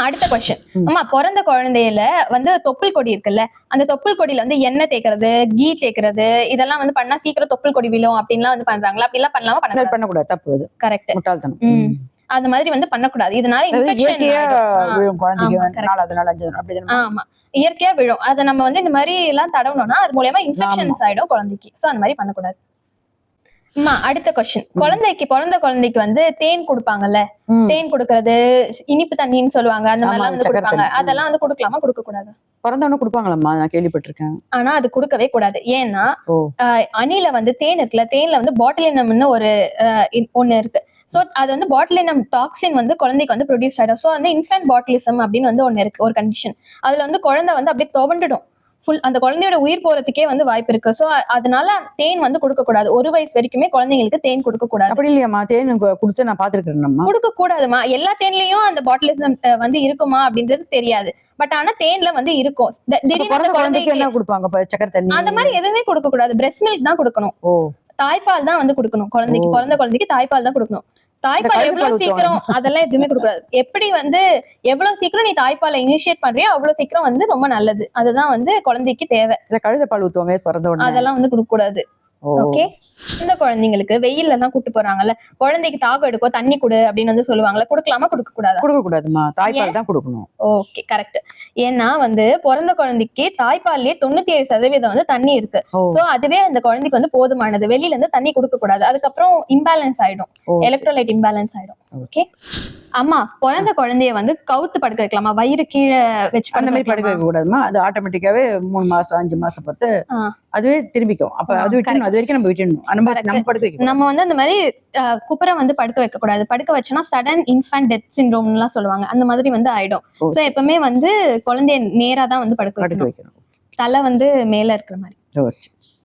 அடுத்த கொஸ்டின். அம்மா, பிறந்த குழந்தையில வந்து தொப்புள் கொடி இருக்குல்ல, அந்த தொப்புள் கொடியில வந்து எண்ணெய் தேய்க்கிறது, கீ தேய்க்கிறது, இதெல்லாம் வந்து பண்ணா சீக்கிரம் தொப்புள் கொடி விழும் அப்படின்லாம் வந்து பண்றாங்களா? அப்படிலாம் பண்ணலாமா? பண்ணக்கூடாது, தப்பு அது. கரெக்ட், முட்டாள்தனம். அந்த மாதிரி வந்து பண்ணக்கூடாது. இதனால இன்ஃபெக்ஷன் ஆமா, இயற்கையா விழும். அத நம்ம வந்து இந்த மாதிரி எல்லாம் தடவணும்னா அது மூலமா இன்ஃபெக்ஷன்ஸ் ஆயிடும் குழந்தைக்கு. சோ அந்த மாதிரி பண்ணக்கூடாது. அடுத்த கொஸ்டின். பிறந்த குழந்தைக்கு வந்து தேன் கொடுப்பாங்கல்ல, தேன் கொடுக்கறது, இனிப்பு தண்ணின்னு சொல்லுவாங்க, அந்த மாதிரி எல்லாம் வந்து கொடுப்பாங்க. அதெல்லாம் வந்து கொடுக்கலாமா, கொடுக்க கூடாது? பிறந்தவன கொடுப்பாங்களாம்மா, நான் கேள்விப்பட்டிருக்கேன். ஆனா அது கொடுக்கவே கூடாது. ஏன்னா அணில வந்து தேன் இருக்குல்ல, தேன்ல வந்து பாட்டிலினம்னு ஒரு ஒண்ணு இருக்கு. சோ அது வந்து பாட்டிலினம் டாக்ஸின் வந்து குழந்தைக்கு வந்து ப்ரொடியூஸ் ஆயிடும். சோ வந்து இன்ஃபென்ட் பாட்டிலிசம் அப்படின்னு வந்து ஒண்ணு இருக்கு, ஒரு கண்டிஷன். அதுல வந்து குழந்தை வந்து அப்படியே துவண்டுடும். அந்த குழந்தையோட உயிர் போறதுக்கே வந்து வாய்ப்பு இருக்கு. சோ அதனால தேன் வந்து கொடுக்க கூடாது. 1 வயசு வரைக்குமே குழந்தைங்களுக்கு தேன் கொடுக்க கூடாது. அப்படி இல்லையாமா? தேன் குடிச்சு நான் பாத்துருக்கேன். கொடுக்க கூடாதுமா. எல்லா தேன்லயும் அந்த பாட்டிலிசம் வந்து இருக்குமா அப்படின்றது தெரியாது. பட் ஆனா தேன்ல வந்து இருக்கும். திடீர்னு குழந்தைக்கு என்ன கொடுப்பாங்க? சக்கரை தண்ணி அந்த மாதிரி எதுவுமே கொடுக்க கூடாது. பிரஸ்ட் மில்க் தான் கொடுக்கணும். தாய்ப்பால் தான் வந்து கொடுக்கணும் குழந்தைக்கு. பிறந்த குழந்தைக்கு தாய்ப்பால் தான் கொடுக்கணும். தாய்ப்பால் எவ்வளவு சீக்கிரம் அதெல்லாம் எதுவுமே கொடுக்கூடாது. எப்படி வந்து எவ்வளவு சீக்கிரம் நீ தாய்ப்பாலை இனிஷியேட் பண்றியோ அவ்வளவு சீக்கிரம் வந்து ரொம்ப நல்லது. அதுதான் வந்து குழந்தைக்கு தேவை. கழுதை பால் ஊத்துவாங்க பிறந்த உடனே, அதெல்லாம் வந்து கொடுக்க கூடாது. ஓகே. இந்த குழந்தைங்களுக்கு வெயில்ல எல்லாம் கூட்டு போறாங்கல்ல, குழந்தைக்கு தாகம் எடுக்கும், தண்ணி குடு அப்படின்னு வந்து சொல்லுவாங்கல்ல, கொடுக்கலாமா, கொடுக்க கூடாது? கொடுக்க கூடாதுமா, தாய்ப்பால் தான் கொடுக்கணும். Okay, correct. ஏன்னா வந்து பிறந்த குழந்தைக்கு தாய்ப்பால்லயே 97% வந்து தண்ணி இருக்கு. சோ அதுவே அந்த குழந்தைக்கு வந்து போதுமானது. வெளியில இருந்து தண்ணி கொடுக்க கூடாது. அதுக்கப்புறம் இம்பேலன்ஸ் ஆயிடும், எலக்ட்ரோலைட் இம்பேலன்ஸ் ஆயிடும். ஓகே. அம்மா, பிறந்த குழந்தைய வந்து கவுத்து படுக்க வைக்கலாமா, வயிறு கீழே வச்சு அந்த மாதிரி படுக்க வைக்க கூடாதுமா. அது ஆட்டோமேட்டிக்காவே 3 மாசம் 5 மாசம் பொறுத்து அதுவே திரும்பிக்கும். அப்ப அது விட்டு அது வரைக்கும் நம்ம விட்டுணும். நம்ம படுக்க வைக்கணும். நம்ம வந்து அந்த மாதிரி குப்புற வந்து படுக்க வைக்க கூடாது. படுக்க வச்சோம்னா சடன் இன்ஃபன்ட் டெத் சிண்ட்ரோம் எல்லாம் சொல்லுவாங்க, அந்த மாதிரி வந்து ஆயிடும். சோ எப்பவுமே வந்து குழந்தைய நேரா தான் வந்து படுக்க வைக்கணும். தலை வந்து மேல இருக்கிற மாதிரி.